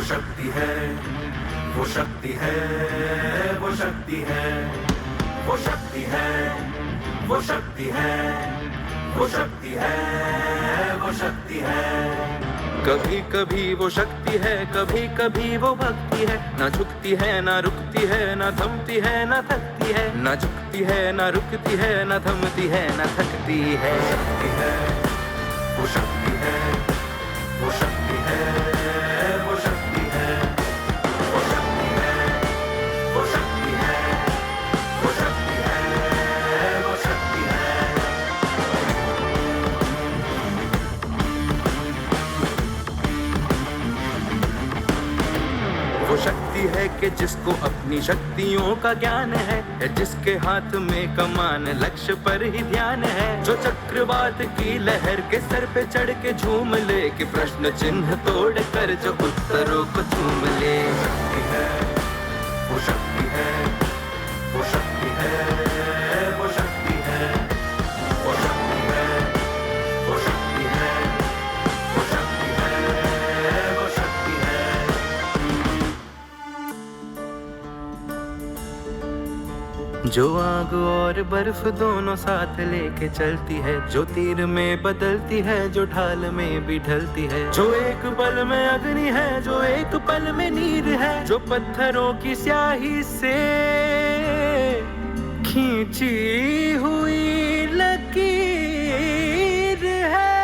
शक्ति है, वो शक्ति है, वो शक्ति है, वो शक्ति है, वो शक्ति है, वो शक्ति है, वो शक्ति है। कभी कभी वो शक्ति है, कभी कभी वो भक्ति है। ना झुकती है, ना रुकती है, ना थमती है, ना थकती है। ना झुकती है, ना रुकती है, ना थमती है, ना थकती है। वो शक्ति है, वो शक्ति है, वो शक्ति है, वो शक्ति है, वो शक्ति है, वो शक्ति है, वो शक्ति है, वो शक्ति है। वो शक्ति है कि जिसको अपनी शक्तियों का ज्ञान है, जिसके हाथ में कमान लक्ष्य पर ही ध्यान है। जो चक्रवात की लहर के सर पे चढ़ के झूम ले, कि प्रश्न चिन्ह तोड़ कर जो उत्तरों को चूम ले। वो शक्ति है, वो शक्ति है, वो शक्ति है, वो शक्ति है, वो शक्ति है, वो शक्ति है, वो शक्ति है। जो आग और बर्फ दोनों साथ लेके चलती है, जो तीर में बदलती है, जो ढाल में भी ढलती है। जो एक पल में अग्नि है, जो एक पल में नीर है। जो पत्थरों की स्याही से खींची हुई लकीर है।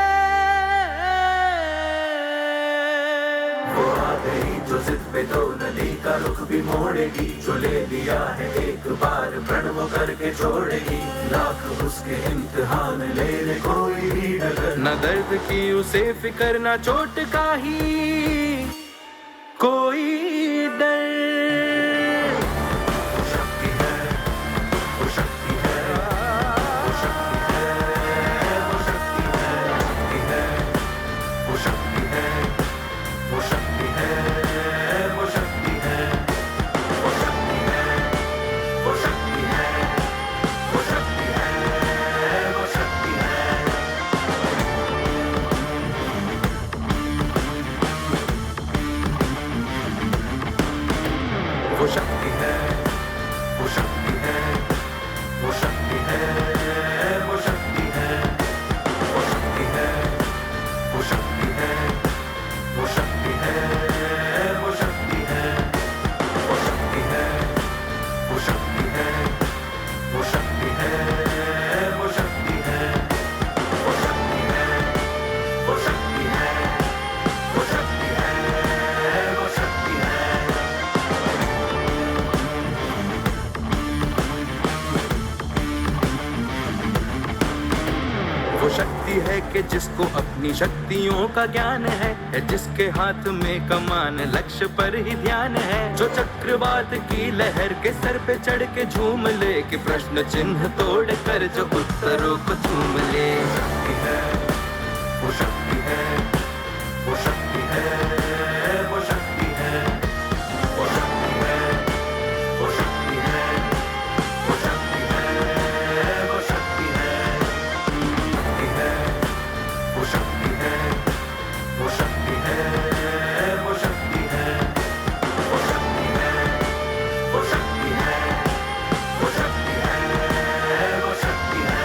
वो आ गई जो जिद पे तो नदी का रुख भी मोड़ेगी। जो ले लिया है एक बार प्रण वो करके छोड़ेगी। लाख उसके इम्तिहान ले ले कोई भी डगर। न दर्द की उसे फिकर, न चोट का ही कोई डर। वो शक्ति है, वो शक्ति है, वो शक्ति है, वो शक्ति है, वो शक्ति है, वो शक्ति है, वो शक्ति है, वो शक्ति है, वो शक्ति है, वो शक्ति है, वो शक्ति है। वो शक्ति है, वो शक्ति है, वो शक्ति है, वो शक्ति है, वो शक्ति है, वो शक्ति है, वो शक्ति है, वो शक्ति है, वो शक्ति है, वो शक्ति है, वो शक्ति है, वो शक्ति है, वो शक्ति है, वो शक्ति है, वो शक्ति है, वो शक्ति है। वो शक्ति है कि जिसको अपनी शक्तियों का ज्ञान है, जिसके हाथ में कमान लक्ष्य पर ही ध्यान है। जो चक्रवात की लहर के सर पे चढ़ के झूम ले, कि प्रश्न चिन्ह तोड़ कर जो उत्तरों को चूम ले। वो शक्ति है, वो शक्ति है, वो शक्ति है, वो शक्ति है, वो शक्ति है, वो शक्ति है, वो शक्ति है, वो शक्ति है, वो शक्ति है, वो शक्ति है, वो शक्ति है, वो शक्ति है, वो शक्ति है, वो शक्ति है।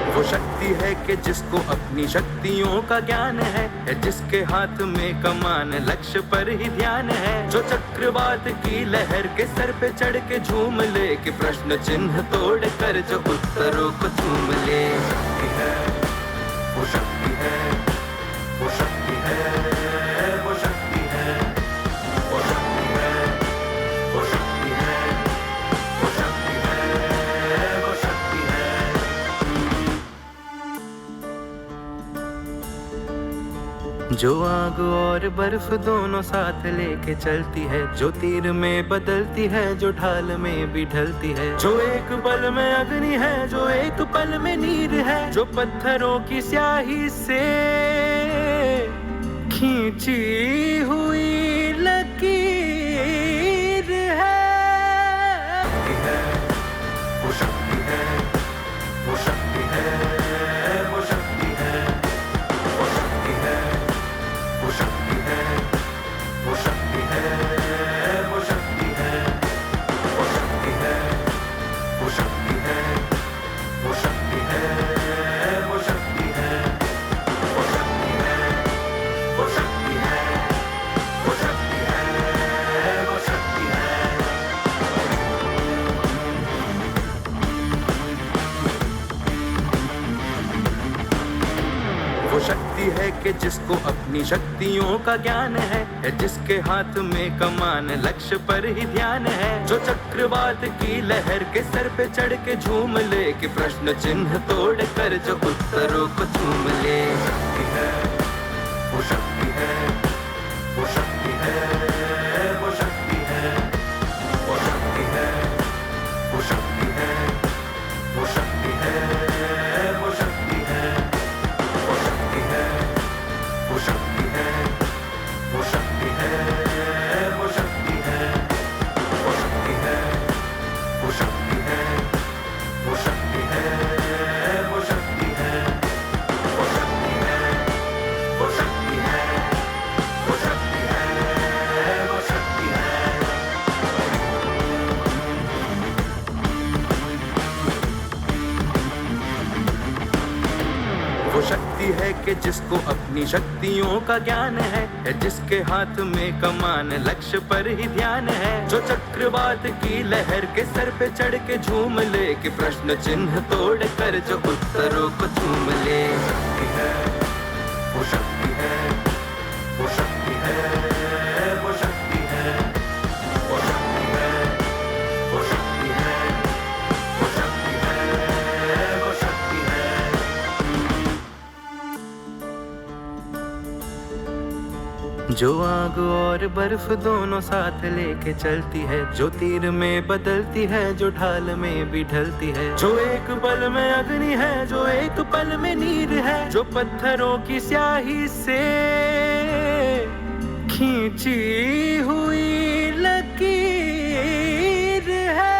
वो शक्ति है कि जिसको अपनी शक्तियों का ज्ञान है, जिसके हाथ में कमान लक्ष्य पर ही ध्यान है। जो चक्रवात की लहर के सर पे चढ़ के झूम ले, कि प्रश्न चिन्ह तोड़ कर जो उत्तरों को चूम ले। वो शक्ति है, वो शक्ति है, वो शक्ति है, वो शक्ति है, वो शक्ति है, वो शक्ति है, वो शक्ति है। जो आग और बर्फ दोनों साथ लेके चलती है, जो तीर में बदलती है, जो ढाल में भी ढलती है। जो एक पल में अग्नि है, जो एक पल में नीर है। जो पत्थरों की स्याही से खींची हुई लकीर है। वो शक्ति है, वो शक्ति है कि जिसको अपनी शक्तियों का ज्ञान है, जिसके हाथ में कमान लक्ष्य पर ही ध्यान है, जो चक्रवात की लहर के सर पे चढ़ के झूम ले, कि प्रश्न चिन्ह तोड़ कर जो उत्तरों को चूम ले। शक्ति है, वो शक्ति है, वो शक्ति है, वो शक्ति है, वो शक्ति है, वो शक्ति है, वो शक्ति है, वो शक्ति है, वो शक्ति है, वो शक्ति है, वो शक्ति है, वो शक्ति है, वो शक्ति है, वो शक्ति है, वो शक्ति है, वो शक्ति है, वो शक्ति है, वो शक्ति है, वो शक्ति है, वो शक्ति है। वो शक्ति है कि जिसको अपनी शक्तियों का ज्ञान है, जिसके हाथ में कमान लक्ष्य पर ही ध्यान है, जो चक्रवात की लहर के सर पे चढ़ के झूम ले, कि प्रश्न चिन्ह तोड़ कर जो उत्तरों को चूम ले। शक्ति है, वो शक्ति है, वो शक्ति है, वो शक्ति है, वो शक्ति है, वो शक्ति है, वो शक्ति है, वो शक्ति है। जो आग और बर्फ दोनों साथ लेके चलती है, जो तीर में बदलती है, जो ढाल में भी ढलती है, जो एक पल में अग्नि है, जो एक पल में नीर है, जो पत्थरों की स्याही से खींची हुई लकीर है।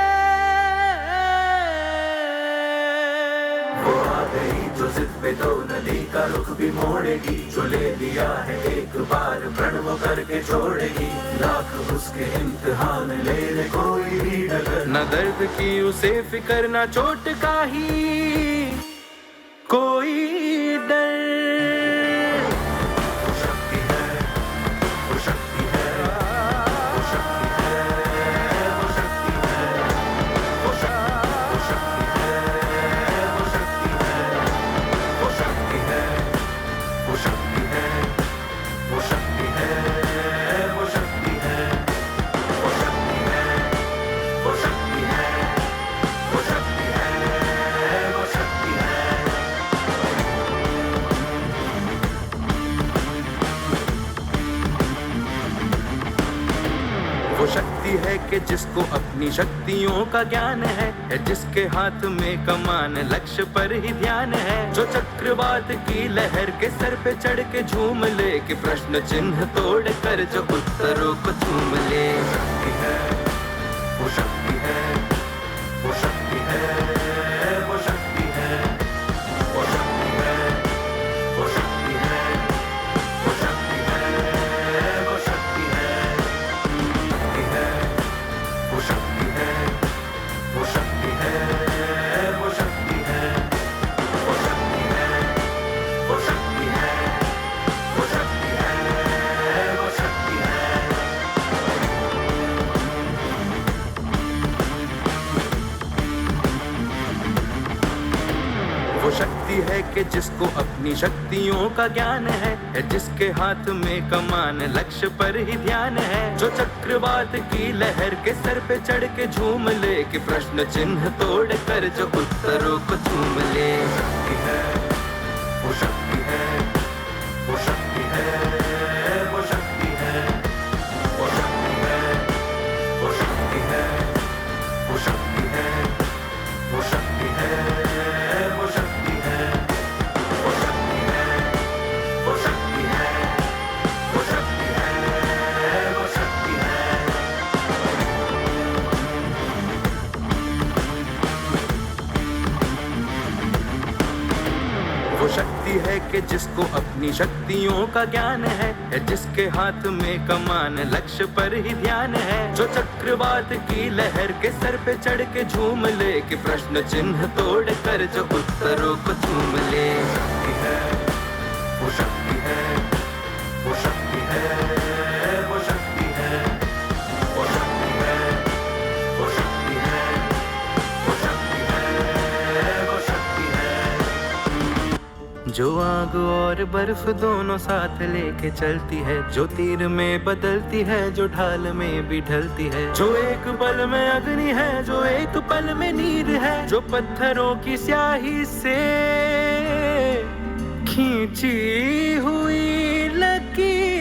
वो आ गई जो जिद पे तो नदी का रुख भी मोड़ेगी, जो ले लिया है एक बार प्रण वो करके छोड़ेगी, लाख उसके इम्तिहान ले ले कोई भी डगर, न दर्द की उसे फिकर, न चोट का ही कोई डर। वो शक्ति है, वो शक्ति है, वो शक्ति है, वो शक्ति है, वो शक्ति है, वो शक्ति है, वो शक्ति है, वो शक्ति है, वो शक्ति है, वो शक्ति है, वो शक्ति है, वो शक्ति है, वो शक्ति है, वो शक्ति है। वो शक्ति है कि जिसको अपनी शक्तियों का ज्ञान है, जिसके हाथ में कमान लक्ष्य पर ही ध्यान है, जो चक्रवात की लहर के सर पे चढ़ के झूम ले, कि प्रश्न चिन्ह तोड़ कर जो उत्तरों को चूम ले। शक्ति है, वो शक्ति है, वो शक्ति है, वो शक्ति है, वो शक्ति है, वो शक्ति है, वो शक्ति है, वो शक्ति है, वो शक्ति है, वो शक्ति है, वो शक्ति है, वो शक्ति है, वो शक्ति है, वो शक्ति है, वो शक्ति है। वो शक्ति है कि जिसको अपनी शक्तियों का ज्ञान है, जिसके हाथ में कमान लक्ष्य पर ही ध्यान है, जो चक्रवात की लहर के सर पे चढ़ के झूम ले, कि प्रश्न चिन्ह तोड़ कर जो उत्तरों को चूम ले। शक्ति है, वो शक्ति है, वो शक्ति है, वो शक्ति है, वो शक्ति है, वो शक्ति है, वो शक्ति है, वो शक्ति है, वो शक्ति है, वो शक्ति है, वो शक्ति है, वो शक्ति है, वो शक्ति है। वो शक्ति है कि जिसको अपनी शक्तियों का ज्ञान है, जिसके हाथ में कमान लक्ष्य पर ही ध्यान है, जो चक्रवात की लहर के सर पे चढ़ के झूम ले, कि प्रश्न चिन्ह तोड़ कर जो उत्तरों को चूम ले। शक्ति है, वो शक्ति है, वो शक्ति है, वो शक्ति है, वो शक्ति है, वो शक्ति है, वो शक्ति है, वो शक्ति है। जो आग और बर्फ दोनों साथ लेके चलती है, जो तीर में बदलती है, जो ढाल में भी ढलती है, जो एक पल में अग्नि है, जो एक पल में नीर है, जो पत्थरों की स्याही से खींची हुई लकीर